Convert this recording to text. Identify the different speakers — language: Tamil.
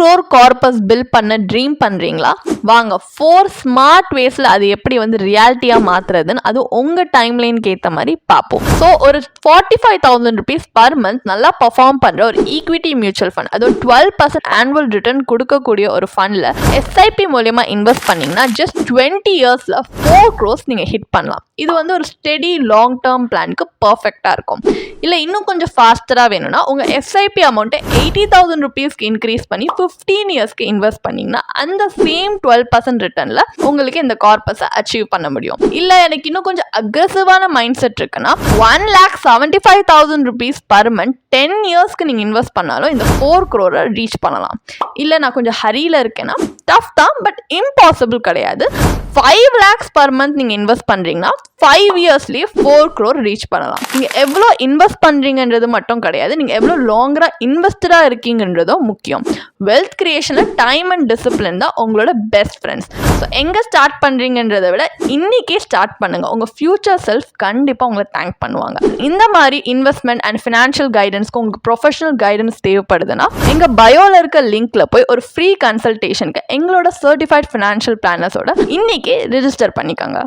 Speaker 1: crore கார்பஸ் பில் பண்ண ட்ரீம் பண்றீங்களா? வாங்க 4 ஸ்மார்ட் வேஸ்ல அது எப்படி வந்து ரியாலிட்டியா மாத்துறதுன்னு அது உங்க டைம்லைனுக்கு ஏத்த மாதிரி பார்ப்போம். ஸோ ஒரு 45,000 rupees பர் மந்த் நல்லா பர்ஃபார்ம் பண்ற ஒரு ஈக்விட்டி மியூச்சுவல் ஃபண்ட், அது 12% ஆனுவல் ரிட்டர்ன் கொடுக்கக்கூடிய ஒரு ஃபண்ட்ல எஸ்ஐபி மூலமா இன்வெஸ்ட் பண்ணீங்கன்னா ஜஸ்ட் 20 இயர்ஸ்ல 4 crores நீங்க ஹிட் பண்ணலாம். இது வந்து ஒரு ஸ்டெடி லாங் டேர்ம் பிளானுக்கு பர்ஃபெக்டா இருக்கும். இல்ல இன்னும் கொஞ்சம் ஃபாஸ்டரா வேணும்னா உங்க எஸ்ஐபி அமௌண்ட்டை 80,000 rupeesக்கு இன்க்ரீஸ் பண்ணி 15 இயர்ஸ்க்கு இன்வெஸ்ட் பண்ணீங்கன்னா அந்த சேம் 12% ரிட்டர்ன்ல உங்களுக்கு இந்த கார்பஸை அச்சீவ் பண்ண முடியும். இல்ல எனக்கு இன்னும் கொஞ்சம் அக்ரெசிவான மைண்ட் செட் இருக்குன்னா 1,75,000 rupees பர் மந்த் 10 இயர்ஸ்க்கு நீங்க இன்வெஸ்ட் பண்ணாலும் இந்த 4 crore ரீச் பண்ணலாம். இல்ல நான் கொஞ்சம் ஹரியில இருக்கேன்னா டஃப் தான், பட் இம்பாசிபிள் கிடையாது. 5 lakhs பர் மந்த் நீங்க இன்வெஸ்ட் பண்றீங்கன்னா 5 இயர்ஸ்லயே 4 crore ரீச் பண்ணலாம். நீங்க எவ்வளோ இன்வெஸ்ட் பண்றீங்கன்றது மட்டும் கிடையாது, நீங்க எவ்வளோ லாங்கரா இன்வெஸ்டரா இருக்கீங்கன்றதும் முக்கியம். வெல்த் கிரியேஷன்ல டைம் அண்ட் டிசிப்ளின் தான் உங்களோட பெஸ்ட் ஃப்ரெண்ட்ஸ். ஸோ எங்க ஸ்டார்ட் பண்றீங்கன்றதை விட இன்னைக்கே ஸ்டார்ட் பண்ணுங்க. உங்க ஃபியூச்சர் செல்ஃப் கண்டிப்பா உங்களை தேங்க் பண்ணுவாங்க. இந்த மாதிரி இன்வெஸ்ட்மெண்ட் அண்ட் ஃபினான்ஷியல் கைடன்ஸ்க்கு உங்களுக்கு ப்ரொஃபஷனல் கைடன்ஸ் தேவைப்படுதுன்னா எங்க பயோல இருக்க லிங்க்ல போய் ஒரு ஃப்ரீ கன்சல்டேஷனுக்கு எங்களோட சர்டிஃபைட் ஃபினான்ஷியல் பிளானர்ஸோட இன்னைக்கே ரெஜிஸ்டர் பண்ணிக்கோங்க.